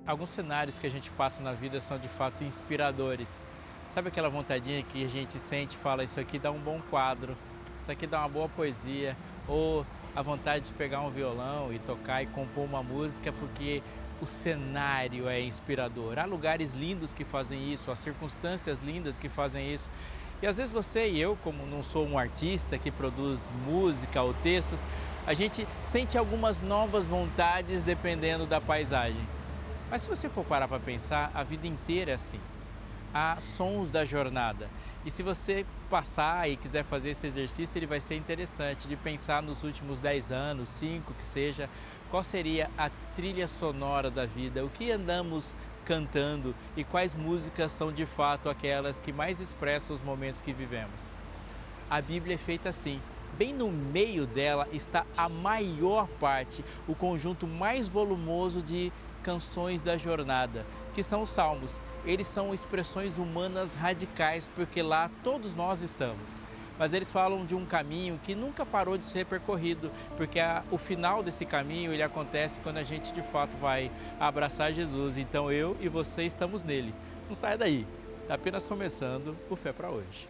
Alguns cenários que a gente passa na vida são de fato inspiradores. Sabe aquela vontadinha que a gente sente e fala, isso aqui dá um bom quadro, isso aqui dá uma boa poesia, ou a vontade de pegar um violão e tocar e compor uma música porque o cenário é inspirador. Há lugares lindos que fazem isso, há circunstâncias lindas que fazem isso. E às vezes você e eu, como não sou um artista que produz música ou textos, a gente sente algumas novas vontades dependendo da paisagem. Mas se você for parar para pensar, a vida inteira é assim. Há sons da jornada. E se você passar e quiser fazer esse exercício, ele vai ser interessante de pensar nos últimos 10 anos, 5 que seja, qual seria a trilha sonora da vida, o que andamos cantando e quais músicas são de fato aquelas que mais expressam os momentos que vivemos. A Bíblia é feita assim. Bem no meio dela está a maior parte, o conjunto mais volumoso de canções da jornada, que são os salmos. Eles são expressões humanas radicais, porque lá todos nós estamos. Mas eles falam de um caminho que nunca parou de ser percorrido, porque o final desse caminho ele acontece quando a gente de fato vai abraçar Jesus. Então eu e você estamos nele. Não saia daí, está apenas começando o Fé para hoje.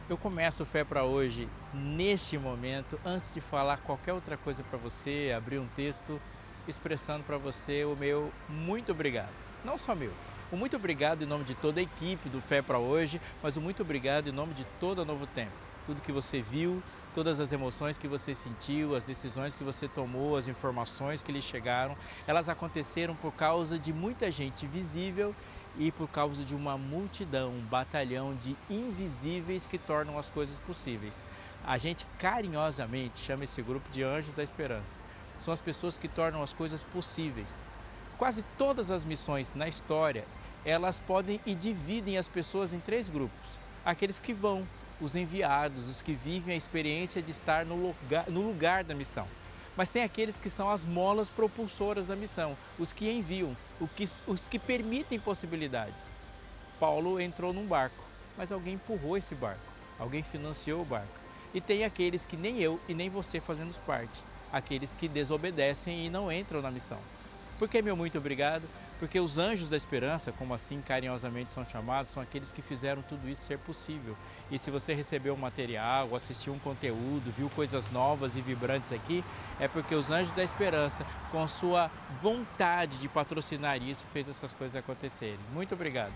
Eu começo o Fé para hoje neste momento, antes de falar qualquer outra coisa para você, abrir um texto expressando para você o meu muito obrigado. Não só meu, o muito obrigado em nome de toda a equipe do Fé para hoje, mas o muito obrigado em nome de todo o Novo Tempo. Tudo que você viu, todas as emoções que você sentiu, as decisões que você tomou, as informações que lhe chegaram, elas aconteceram por causa de muita gente visível e por causa de uma multidão, um batalhão de invisíveis que tornam as coisas possíveis. A gente carinhosamente chama esse grupo de Anjos da Esperança. São as pessoas que tornam as coisas possíveis. Quase todas as missões na história, elas podem e dividem as pessoas em 3 grupos. Aqueles que vão, os enviados, os que vivem a experiência de estar no lugar da missão. Mas tem aqueles que são as molas propulsoras da missão, os que enviam, os que permitem possibilidades. Paulo entrou num barco, mas alguém empurrou esse barco, alguém financiou o barco. E tem aqueles que nem eu e nem você fazemos parte, aqueles que desobedecem e não entram na missão. Por que meu muito obrigado? Porque os anjos da esperança, como assim carinhosamente são chamados, são aqueles que fizeram tudo isso ser possível. E se você recebeu um material, assistiu um conteúdo, viu coisas novas e vibrantes aqui, é porque os anjos da esperança, com a sua vontade de patrocinar isso, fez essas coisas acontecerem. Muito obrigado.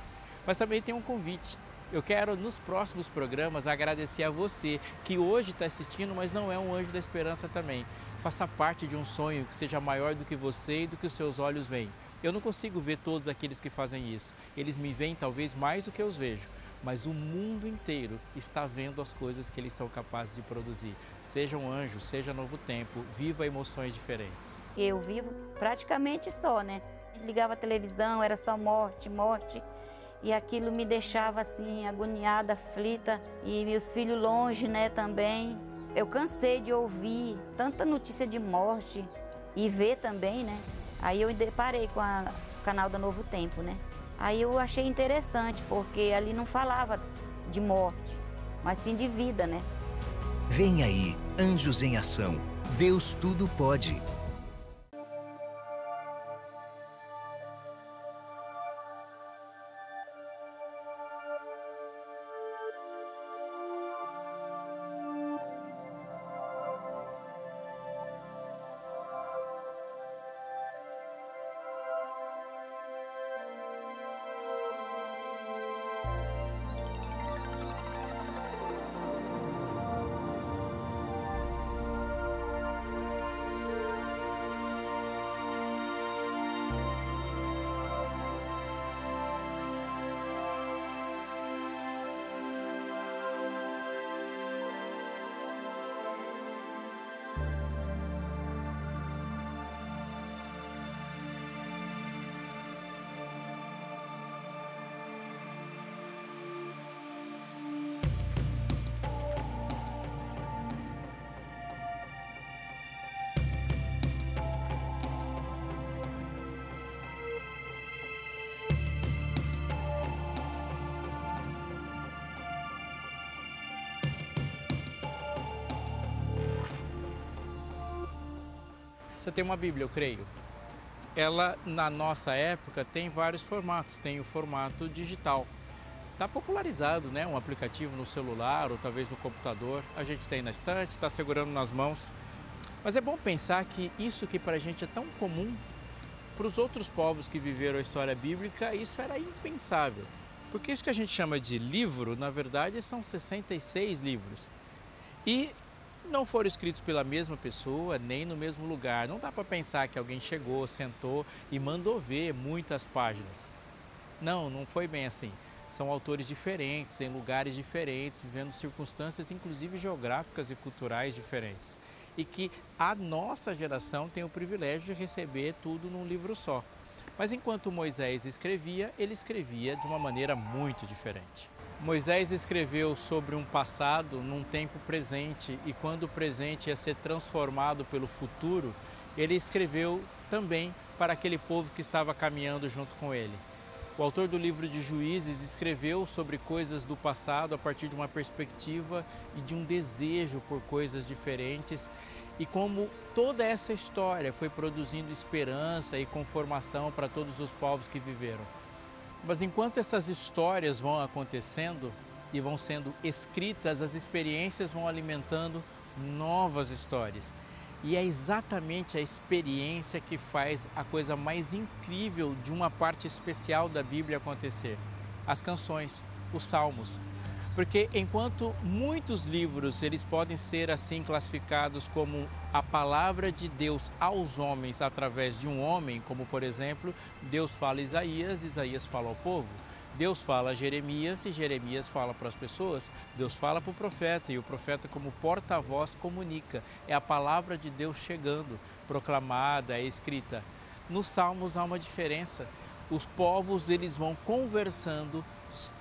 Mas também tem um convite. Eu quero, nos próximos programas, agradecer a você que hoje está assistindo, mas não é um anjo da esperança também. Faça parte de um sonho que seja maior do que você e do que os seus olhos veem. Eu não consigo ver todos aqueles que fazem isso. Eles me veem talvez mais do que eu os vejo. Mas o mundo inteiro está vendo as coisas que eles são capazes de produzir. Seja um anjo, seja Novo Tempo, viva emoções diferentes. Eu vivo praticamente só, né? Ligava a televisão, era só morte, morte. E aquilo me deixava assim, agoniada, aflita. E meus filhos longe, né, também. Eu cansei de ouvir tanta notícia de morte e ver também, né? Aí eu me deparei com o canal da Novo Tempo, né? Aí eu achei interessante, porque ali não falava de morte, mas sim de vida, né? Vem aí, Anjos em Ação. Deus tudo pode. Você tem uma Bíblia, eu creio. Ela, na nossa época, tem vários formatos. Tem o formato digital. Está popularizado, né? Um aplicativo no celular ou talvez no computador. A gente tem na estante, está segurando nas mãos. Mas é bom pensar que isso que para a gente é tão comum, para os outros povos que viveram a história bíblica, isso era impensável. Porque isso que a gente chama de livro, na verdade, são 66 livros. E não foram escritos pela mesma pessoa, nem no mesmo lugar. Não dá para pensar que alguém chegou, sentou e mandou ver muitas páginas. Não, não foi bem assim. São autores diferentes, em lugares diferentes, vivendo circunstâncias, inclusive geográficas e culturais diferentes. E que a nossa geração tem o privilégio de receber tudo num livro só. Mas enquanto Moisés escrevia, ele escrevia de uma maneira muito diferente. Moisés escreveu sobre um passado num tempo presente, e quando o presente ia ser transformado pelo futuro, ele escreveu também para aquele povo que estava caminhando junto com ele. O autor do livro de Juízes escreveu sobre coisas do passado a partir de uma perspectiva e de um desejo por coisas diferentes, e como toda essa história foi produzindo esperança e conformação para todos os povos que viveram. Mas enquanto essas histórias vão acontecendo e vão sendo escritas, as experiências vão alimentando novas histórias. E é exatamente a experiência que faz a coisa mais incrível de uma parte especial da Bíblia acontecer. As canções, os salmos. Porque enquanto muitos livros eles podem ser assim classificados como a palavra de Deus aos homens através de um homem, como por exemplo, Deus fala a Isaías, Isaías fala ao povo. Deus fala a Jeremias e Jeremias fala para as pessoas. Deus fala para o profeta e o profeta como porta-voz comunica. É a palavra de Deus chegando, proclamada, é escrita. Nos Salmos há uma diferença. Os povos eles vão conversando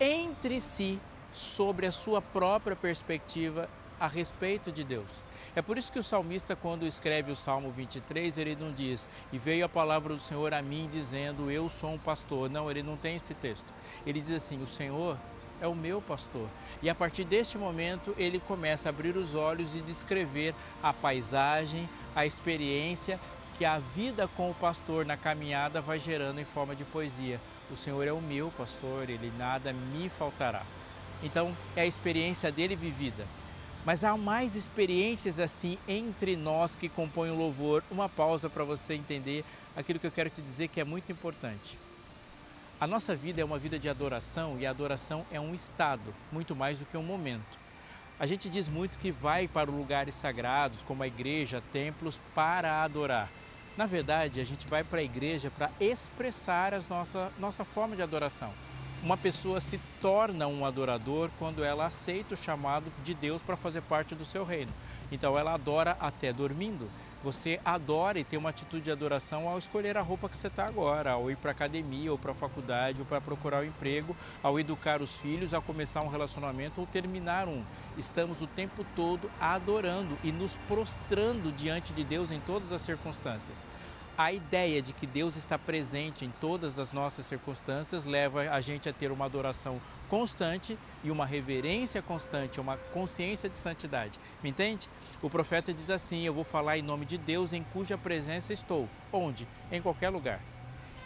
entre si sobre a sua própria perspectiva a respeito de Deus. É por isso que o salmista, quando escreve o Salmo 23, ele não diz: e veio a palavra do Senhor a mim dizendo, eu sou um pastor. Não, ele não tem esse texto. Ele diz assim, o Senhor é o meu pastor. E a partir deste momento, ele começa a abrir os olhos e descrever a paisagem, a experiência que a vida com o pastor na caminhada vai gerando em forma de poesia. O Senhor é o meu pastor, ele nada me faltará. Então, é a experiência dele vivida. Mas há mais experiências assim entre nós que compõem o louvor. Uma pausa para você entender aquilo que eu quero te dizer que é muito importante. A nossa vida é uma vida de adoração e a adoração é um estado, muito mais do que um momento. A gente diz muito que vai para lugares sagrados, como a igreja, templos, para adorar. Na verdade, a gente vai para a igreja para expressar a nossa forma de adoração. Uma pessoa se torna um adorador quando ela aceita o chamado de Deus para fazer parte do seu reino. Então ela adora até dormindo. Você adora e tem uma atitude de adoração ao escolher a roupa que você está agora, ao ir para a academia, ou para a faculdade, ou para procurar um emprego, ao educar os filhos, ao começar um relacionamento ou terminar um. Estamos o tempo todo adorando e nos prostrando diante de Deus em todas as circunstâncias. A ideia de que Deus está presente em todas as nossas circunstâncias leva a gente a ter uma adoração constante e uma reverência constante, uma consciência de santidade. Me entende? O profeta diz assim, eu vou falar em nome de Deus em cuja presença estou. Onde? Em qualquer lugar.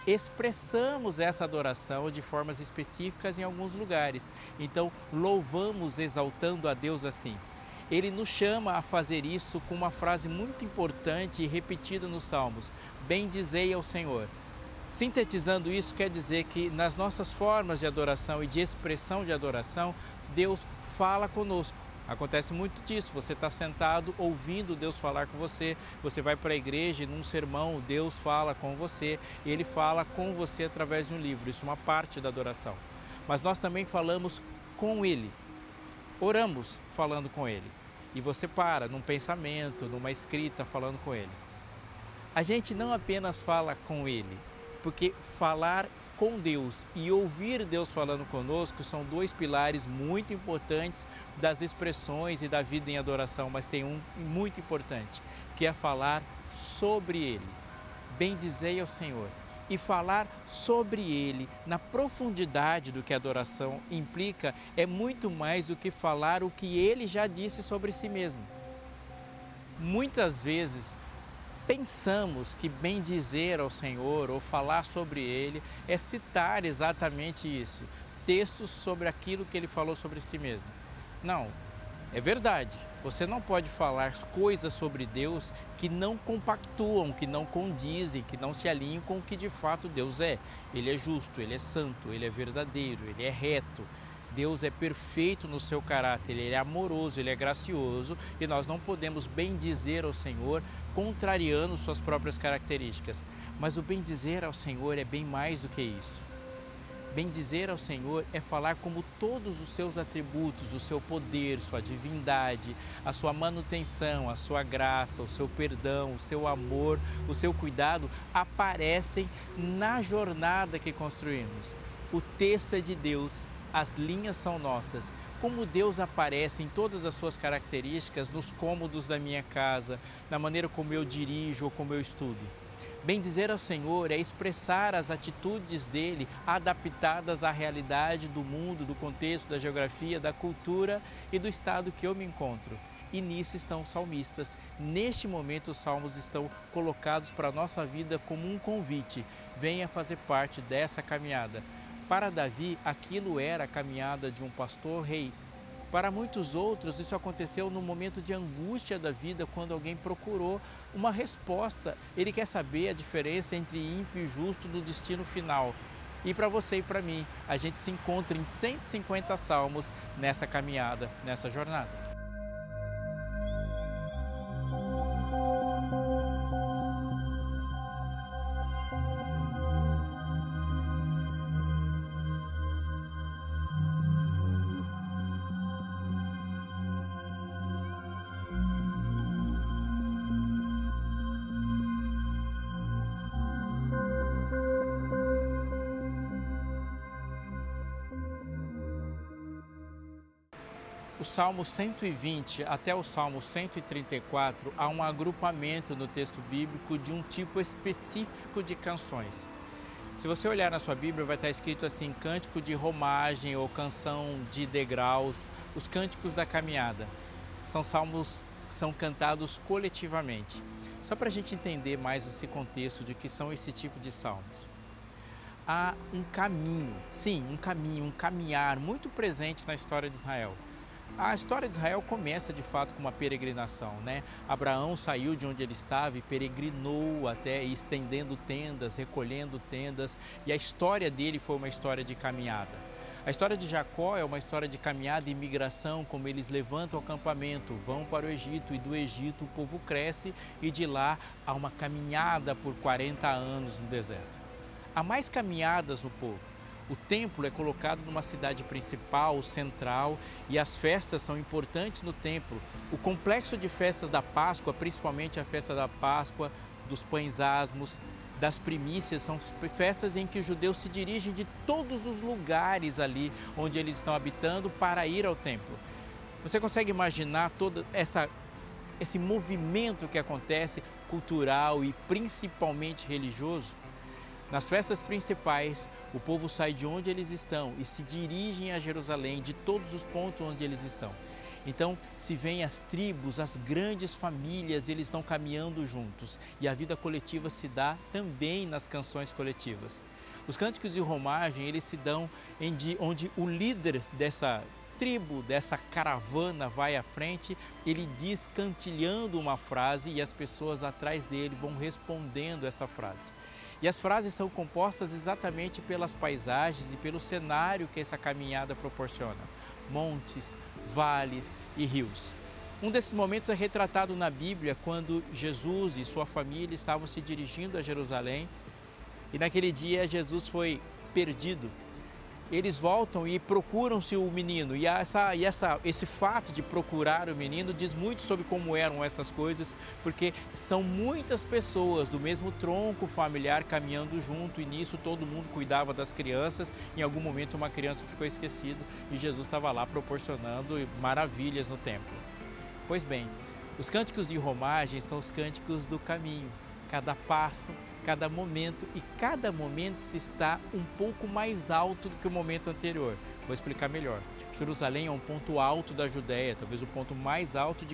Expressamos essa adoração de formas específicas em alguns lugares. Então, louvamos exaltando a Deus assim. Ele nos chama a fazer isso com uma frase muito importante e repetida nos Salmos. Bendizei ao Senhor. Sintetizando isso, quer dizer que nas nossas formas de adoração e de expressão de adoração, Deus fala conosco. Acontece muito disso, você está sentado ouvindo Deus falar com você, você vai para a igreja e num sermão Deus fala com você, e Ele fala com você através de um livro, isso é uma parte da adoração. Mas nós também falamos com Ele, oramos falando com Ele. E você para num pensamento, numa escrita, falando com Ele. A gente não apenas fala com Ele, porque falar com Deus e ouvir Deus falando conosco são dois pilares muito importantes das expressões e da vida em adoração, mas tem um muito importante, que é falar sobre Ele. Bendizei ao Senhor. E falar sobre Ele na profundidade do que a adoração implica é muito mais do que falar o que Ele já disse sobre si mesmo. Muitas vezes pensamos que bendizer ao Senhor ou falar sobre Ele é citar exatamente isso, textos sobre aquilo que Ele falou sobre si mesmo. Não, é verdade. Você não pode falar coisas sobre Deus que não compactuam, que não condizem, que não se alinham com o que de fato Deus é. Ele é justo, Ele é santo, Ele é verdadeiro, Ele é reto. Deus é perfeito no seu caráter, Ele é amoroso, Ele é gracioso e nós não podemos bendizer ao Senhor contrariando suas próprias características. Mas o bendizer ao Senhor é bem mais do que isso. Bendizer ao Senhor é falar como todos os seus atributos, o seu poder, sua divindade, a sua manutenção, a sua graça, o seu perdão, o seu amor, o seu cuidado aparecem na jornada que construímos. O texto é de Deus, as linhas são nossas. Como Deus aparece em todas as suas características nos cômodos da minha casa, na maneira como eu dirijo ou como eu estudo. Bendizer ao Senhor é expressar as atitudes dele adaptadas à realidade do mundo, do contexto, da geografia, da cultura e do estado que eu me encontro. E nisso estão os salmistas. Neste momento os salmos estão colocados para a nossa vida como um convite. Venha fazer parte dessa caminhada. Para Davi, aquilo era a caminhada de um pastor-rei. Para muitos outros, isso aconteceu no momento de angústia da vida, quando alguém procurou uma resposta. Ele quer saber a diferença entre ímpio e justo no destino final. E para você e para mim, a gente se encontra em 150 salmos nessa caminhada, nessa jornada. O Salmo 120 até o Salmo 134 há um agrupamento no texto bíblico de um tipo específico de canções. Se você olhar na sua Bíblia, vai estar escrito assim, cântico de romagem ou canção de degraus, os cânticos da caminhada. São salmos que são cantados coletivamente. Só para a gente entender mais esse contexto de que são esse tipo de salmos. Há um caminho, sim, um caminho, um caminhar muito presente na história de Israel. A história de Israel começa de fato com uma peregrinação, né? Abraão saiu de onde ele estava e peregrinou até estendendo tendas, recolhendo tendas, e a história dele foi uma história de caminhada. A história de Jacó é uma história de caminhada e migração, como eles levantam o acampamento, vão para o Egito e do Egito o povo cresce e de lá há uma caminhada por 40 anos no deserto. Há mais caminhadas no povo. O templo é colocado numa cidade principal, central, e as festas são importantes no templo. O complexo de festas da Páscoa, principalmente a festa da Páscoa, dos pães asmos, das primícias, são festas em que os judeus se dirigem de todos os lugares ali onde eles estão habitando para ir ao templo. Você consegue imaginar todo esse movimento que acontece, cultural e principalmente religioso? Nas festas principais, o povo sai de onde eles estão e se dirigem a Jerusalém, de todos os pontos onde eles estão. Então, se vêm as tribos, as grandes famílias, eles estão caminhando juntos. E a vida coletiva se dá também nas canções coletivas. Os cânticos de romagem, eles se dão onde o líder dessa tribo, dessa caravana vai à frente, ele diz cantilhando uma frase e as pessoas atrás dele vão respondendo essa frase. E as frases são compostas exatamente pelas paisagens e pelo cenário que essa caminhada proporciona. Montes, vales e rios. Um desses momentos é retratado na Bíblia quando Jesus e sua família estavam se dirigindo a Jerusalém e naquele dia Jesus foi perdido. Eles voltam e procuram-se o menino e esse fato de procurar o menino diz muito sobre como eram essas coisas, porque são muitas pessoas do mesmo tronco familiar caminhando junto e nisso todo mundo cuidava das crianças. Em algum momento uma criança ficou esquecida e Jesus estava lá proporcionando maravilhas no templo. Pois bem, os cânticos de romagem são os cânticos do caminho, cada passo, cada momento, e cada momento se está um pouco mais alto do que o momento anterior. Vou explicar melhor. Jerusalém é um ponto alto da Judéia, talvez o ponto mais alto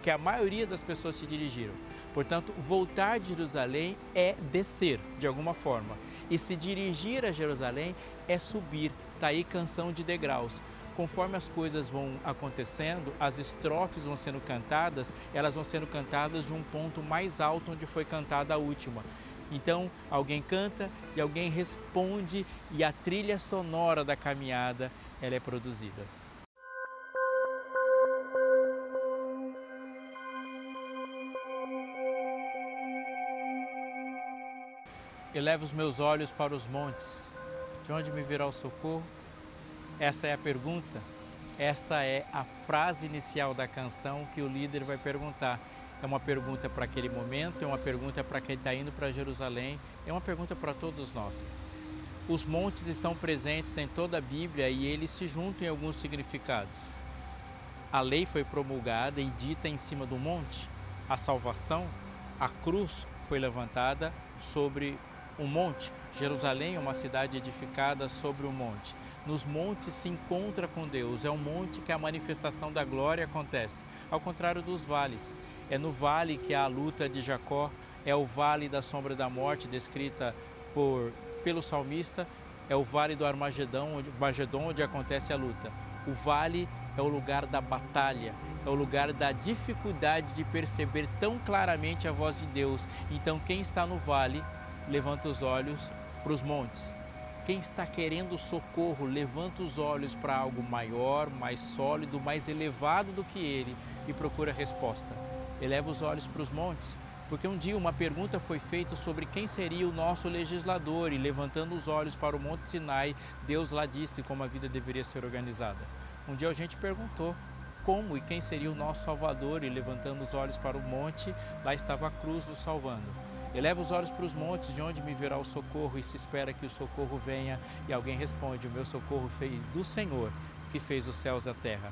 que a maioria das pessoas se dirigiram. Portanto, voltar de Jerusalém é descer, de alguma forma. E se dirigir a Jerusalém é subir. Está aí canção de degraus. Conforme as coisas vão acontecendo, as estrofes vão sendo cantadas, elas vão sendo cantadas de um ponto mais alto onde foi cantada a última. Então, alguém canta e alguém responde e a trilha sonora da caminhada, ela é produzida. Elevo os meus olhos para os montes, de onde me virá o socorro? Essa é a pergunta, essa é a frase inicial da canção que o líder vai perguntar. É uma pergunta para aquele momento, é uma pergunta para quem está indo para Jerusalém, é uma pergunta para todos nós. Os montes estão presentes em toda a Bíblia e eles se juntam em alguns significados. A lei foi promulgada e dita em cima do monte, a salvação, a cruz foi levantada sobre um monte. Jerusalém é uma cidade edificada sobre um monte. Nos montes se encontra com Deus, é um monte que a manifestação da glória acontece, ao contrário dos vales. É no vale que há a luta de Jacó, é o vale da sombra da morte descrita pelo salmista, é o vale do Armagedon, onde acontece a luta. O vale é o lugar da batalha, é o lugar da dificuldade de perceber tão claramente a voz de Deus. Então quem está no vale, levanta os olhos para os montes. Quem está querendo socorro, levanta os olhos para algo maior, mais sólido, mais elevado do que ele e procura resposta. Eleva os olhos para os montes, porque um dia uma pergunta foi feita sobre quem seria o nosso legislador e levantando os olhos para o Monte Sinai, Deus lá disse como a vida deveria ser organizada. Um dia a gente perguntou como e quem seria o nosso Salvador e levantando os olhos para o monte, lá estava a cruz nos salvando. Eleva os olhos para os montes, de onde me virá o socorro, e se espera que o socorro venha. E alguém responde, o meu socorro veio do Senhor, que fez os céus e a terra.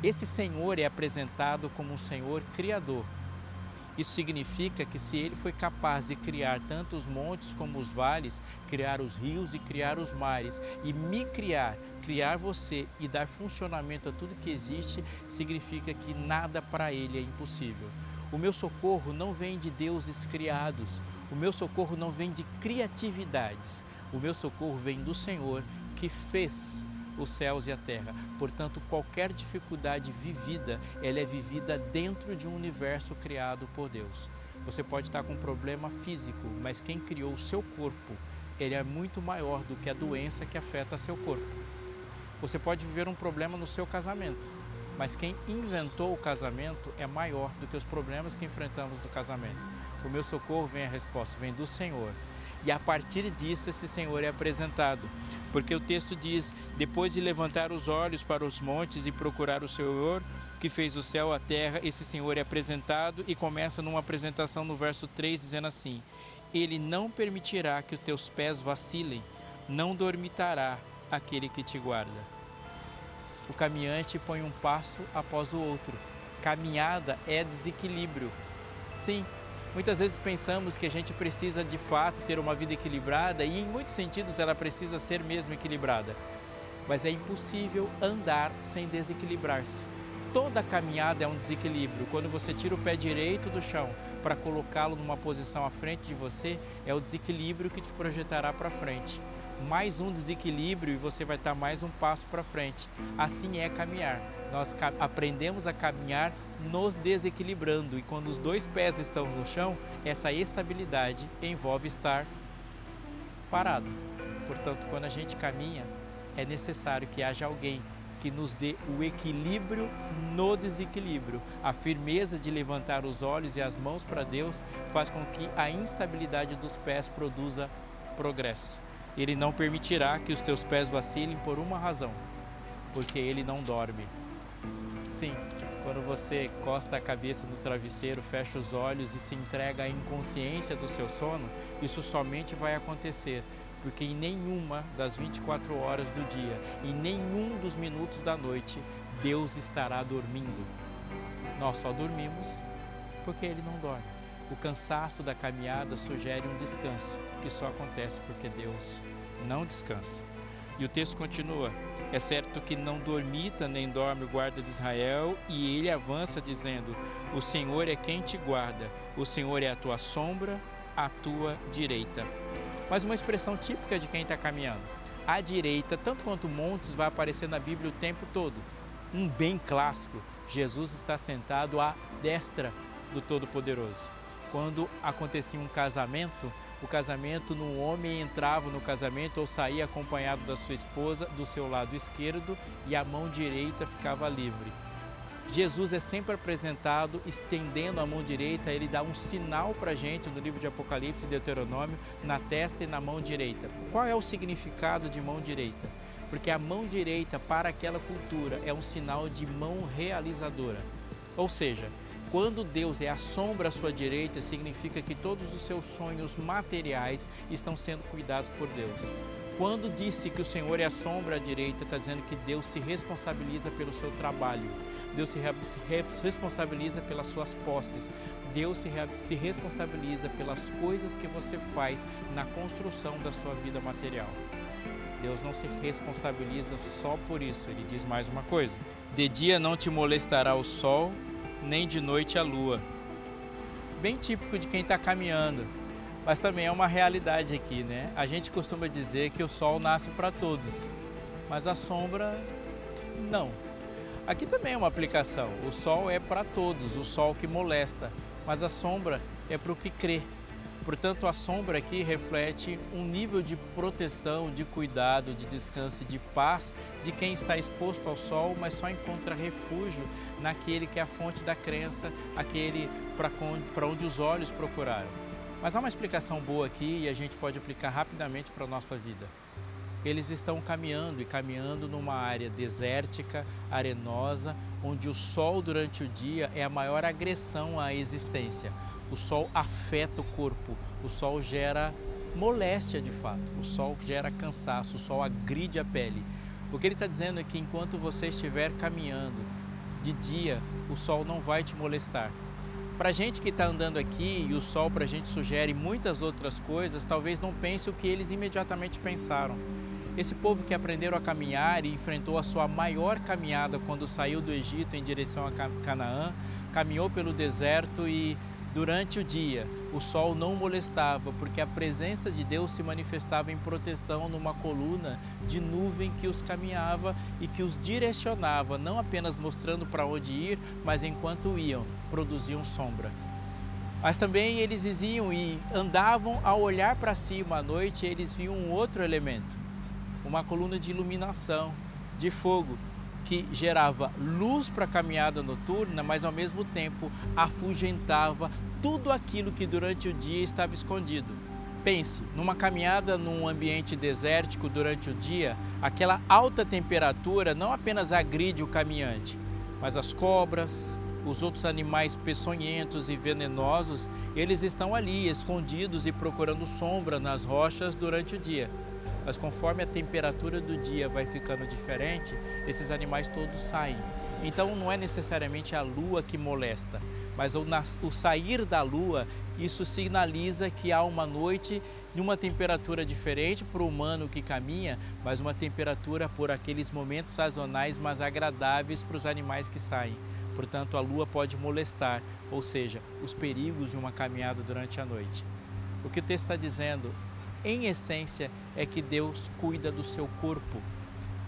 Esse Senhor é apresentado como um Senhor criador. Isso significa que se Ele foi capaz de criar tanto os montes como os vales, criar os rios e criar os mares, e me criar você e dar funcionamento a tudo que existe, significa que nada para Ele é impossível. O meu socorro não vem de deuses criados, o meu socorro não vem de criatividades, o meu socorro vem do Senhor que fez os céus e a terra. Portanto, qualquer dificuldade vivida, ela é vivida dentro de um universo criado por Deus. Você pode estar com um problema físico, mas quem criou o seu corpo, ele é muito maior do que a doença que afeta seu corpo. Você pode viver um problema no seu casamento, mas quem inventou o casamento é maior do que os problemas que enfrentamos no casamento. O meu socorro vem a resposta, vem do Senhor. E a partir disso esse Senhor é apresentado. Porque o texto diz, depois de levantar os olhos para os montes e procurar o Senhor, que fez o céu e a terra, esse Senhor é apresentado e começa numa apresentação no verso 3 dizendo assim, Ele não permitirá que os teus pés vacilem, não dormitará aquele que te guarda. O caminhante põe um passo após o outro. Caminhada é desequilíbrio. Sim, muitas vezes pensamos que a gente precisa de fato ter uma vida equilibrada e em muitos sentidos ela precisa ser mesmo equilibrada. Mas é impossível andar sem desequilibrar-se. Toda caminhada é um desequilíbrio. Quando você tira o pé direito do chão para colocá-lo numa posição à frente de você, é o desequilíbrio que te projetará para frente. Mais um desequilíbrio e você vai estar mais um passo para frente. Assim é caminhar. Nós aprendemos a caminhar nos desequilibrando e quando os dois pés estão no chão, essa estabilidade envolve estar parado. Portanto, quando a gente caminha, é necessário que haja alguém que nos dê o equilíbrio no desequilíbrio. A firmeza de levantar os olhos e as mãos para Deus faz com que a instabilidade dos pés produza progresso. Ele não permitirá que os teus pés vacilem por uma razão, porque Ele não dorme. Sim, quando você costa a cabeça no travesseiro, fecha os olhos e se entrega à inconsciência do seu sono, isso somente vai acontecer, porque em nenhuma das 24 horas do dia, em nenhum dos minutos da noite, Deus estará dormindo. Nós só dormimos porque Ele não dorme. O cansaço da caminhada sugere um descanso, que só acontece porque Deus não descansa. E o texto continua: é certo que não dormita nem dorme o guarda de Israel, e ele avança dizendo: o Senhor é quem te guarda, o Senhor é a tua sombra, à tua direita. Mas uma expressão típica de quem está caminhando. À direita, tanto quanto montes, vai aparecer na Bíblia o tempo todo. Um bem clássico: Jesus está sentado à destra do Todo-Poderoso. Quando acontecia um casamento, um homem entrava no casamento ou saía acompanhado da sua esposa do seu lado esquerdo e a mão direita ficava livre. Jesus é sempre apresentado estendendo a mão direita, ele dá um sinal para a gente no livro de Apocalipse e Deuteronômio, na testa e na mão direita. Qual é o significado de mão direita? Porque a mão direita para aquela cultura é um sinal de mão realizadora. Ou seja, quando Deus é a sombra à sua direita, significa que todos os seus sonhos materiais estão sendo cuidados por Deus. Quando disse que o Senhor é a sombra à direita, está dizendo que Deus se responsabiliza pelo seu trabalho, Deus se responsabiliza pelas suas posses, Deus se responsabiliza pelas coisas que você faz na construção da sua vida material. Deus não se responsabiliza só por isso. Ele diz mais uma coisa: de dia não te molestará o sol, nem de noite a lua. Bem típico de quem está caminhando, mas também é uma realidade aqui, né? A gente costuma dizer que o sol nasce para todos, mas a sombra não. Aqui também é uma aplicação: o sol é para todos, o sol que molesta, mas a sombra é para o que crê. Portanto, a sombra aqui reflete um nível de proteção, de cuidado, de descanso e de paz de quem está exposto ao sol, mas só encontra refúgio naquele que é a fonte da crença, aquele para onde os olhos procuraram. Mas há uma explicação boa aqui e a gente pode aplicar rapidamente para a nossa vida. Eles estão caminhando numa área desértica, arenosa, onde o sol durante o dia é a maior agressão à existência. O sol afeta o corpo, o sol gera moléstia de fato, o sol gera cansaço, o sol agride a pele. O que ele está dizendo é que enquanto você estiver caminhando de dia, o sol não vai te molestar. Para a gente que está andando aqui e o sol para a gente sugere muitas outras coisas, talvez não pense o que eles imediatamente pensaram. Esse povo que aprenderam a caminhar e enfrentou a sua maior caminhada quando saiu do Egito em direção a Canaã, caminhou pelo deserto e durante o dia o sol não molestava, porque a presença de Deus se manifestava em proteção numa coluna de nuvem que os caminhava e que os direcionava, não apenas mostrando para onde ir, mas enquanto iam, produziam sombra. Mas também eles iam e andavam, ao olhar para cima à noite, eles viam um outro elemento, uma coluna de iluminação, de fogo, que gerava luz para a caminhada noturna, mas ao mesmo tempo afugentava tudo aquilo que durante o dia estava escondido. Pense, numa caminhada num ambiente desértico durante o dia, aquela alta temperatura não apenas agride o caminhante, mas as cobras, os outros animais peçonhentos e venenosos, eles estão ali escondidos e procurando sombra nas rochas durante o dia. Mas conforme a temperatura do dia vai ficando diferente, esses animais todos saem. Então não é necessariamente a lua que molesta, mas o sair da lua, isso sinaliza que há uma noite de uma temperatura diferente para o humano que caminha, mas uma temperatura por aqueles momentos sazonais mais agradáveis para os animais que saem. Portanto, a lua pode molestar, ou seja, os perigos de uma caminhada durante a noite. O que o texto está dizendo, em essência, é que Deus cuida do seu corpo.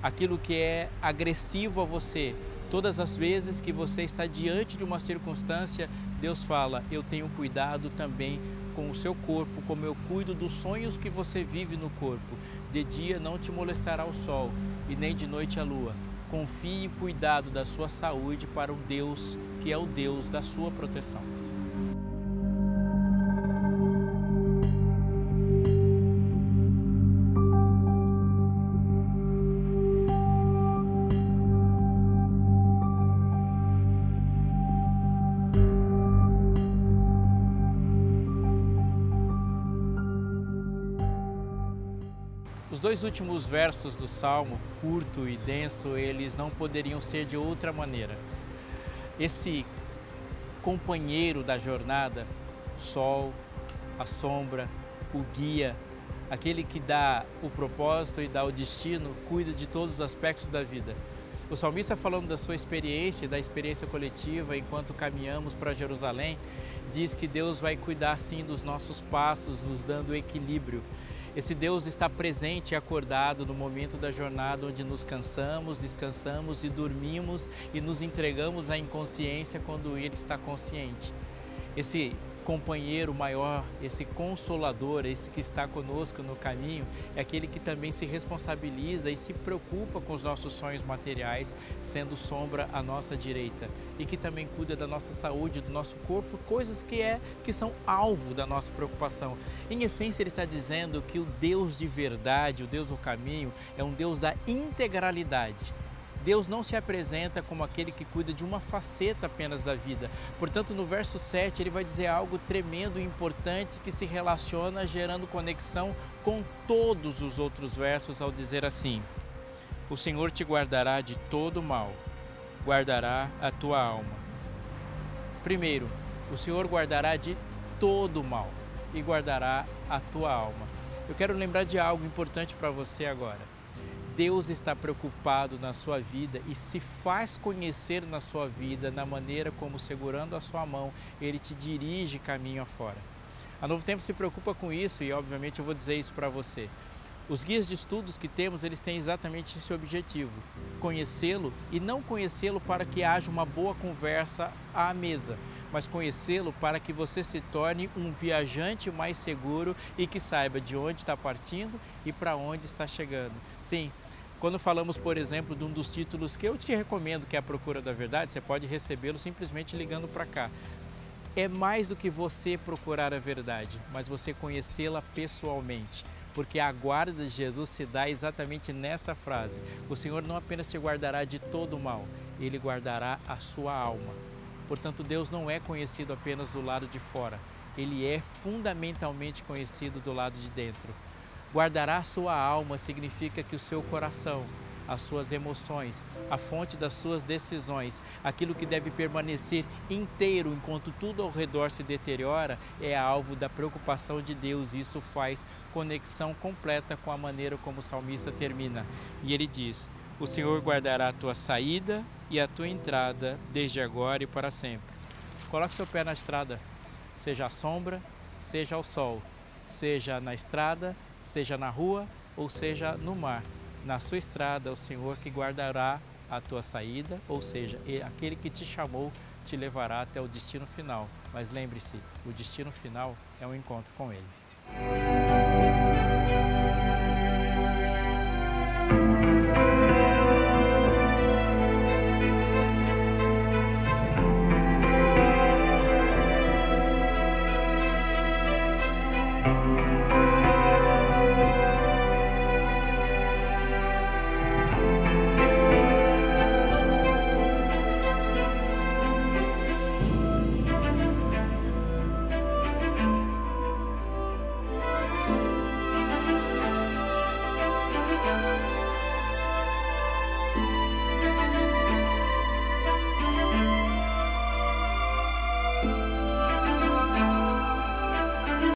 Aquilo que é agressivo a você, todas as vezes que você está diante de uma circunstância, Deus fala: eu tenho cuidado também com o seu corpo, como eu cuido dos sonhos que você vive no corpo. De dia não te molestará o sol e nem de noite a lua. Confie em cuidado da sua saúde para o Deus que é o Deus da sua proteção. Os dois últimos versos do Salmo, curto e denso, eles não poderiam ser de outra maneira. Esse companheiro da jornada, o sol, a sombra, o guia, Aquele que dá o propósito e dá o destino, cuida de todos os aspectos da vida. O salmista, falando da sua experiência, da experiência coletiva, enquanto caminhamos para Jerusalém, diz que Deus vai cuidar sim dos nossos passos, nos dando equilíbrio. Esse Deus está presente e acordado no momento da jornada onde nos cansamos, descansamos e dormimos e nos entregamos à inconsciência quando Ele está consciente. Esse companheiro maior, esse consolador, esse que está conosco no caminho, é aquele que também se responsabiliza e se preocupa com os nossos sonhos materiais, sendo sombra à nossa direita, e que também cuida da nossa saúde, do nosso corpo, coisas que são alvo da nossa preocupação. Em essência, ele está dizendo que o Deus de verdade, o Deus do caminho, é um Deus da integralidade. Deus não se apresenta como aquele que cuida de uma faceta apenas da vida. Portanto, no verso 7, ele vai dizer algo tremendo e importante que se relaciona gerando conexão com todos os outros versos ao dizer assim: o Senhor te guardará de todo mal, guardará a tua alma. Primeiro, o Senhor guardará de todo mal e guardará a tua alma. Eu quero lembrar de algo importante para você agora. Deus está preocupado na sua vida e se faz conhecer na sua vida na maneira como, segurando a sua mão, Ele te dirige caminho afora. A Novo Tempo se preocupa com isso e, obviamente, eu vou dizer isso para você. Os guias de estudos que temos, eles têm exatamente esse objetivo: conhecê-lo, e não conhecê-lo para que haja uma boa conversa à mesa, mas conhecê-lo para que você se torne um viajante mais seguro e que saiba de onde está partindo e para onde está chegando. Sim. Quando falamos, por exemplo, de um dos títulos que eu te recomendo, que é A Procura da Verdade, você pode recebê-lo simplesmente ligando para cá. É mais do que você procurar a verdade, mas você conhecê-la pessoalmente. Porque a guarda de Jesus se dá exatamente nessa frase: o Senhor não apenas te guardará de todo o mal, Ele guardará a sua alma. Portanto, Deus não é conhecido apenas do lado de fora, Ele é fundamentalmente conhecido do lado de dentro. Guardará a sua alma significa que o seu coração, as suas emoções, a fonte das suas decisões, aquilo que deve permanecer inteiro enquanto tudo ao redor se deteriora, é alvo da preocupação de Deus. E isso faz conexão completa com a maneira como o salmista termina. E ele diz: o Senhor guardará a tua saída e a tua entrada desde agora e para sempre. Coloque seu pé na estrada, seja à sombra, seja ao sol, seja na estrada, seja na rua ou seja no mar. Na sua estrada, o Senhor que guardará a tua saída, ou seja, aquele que te chamou te levará até o destino final. Mas lembre-se, o destino final é um encontro com Ele.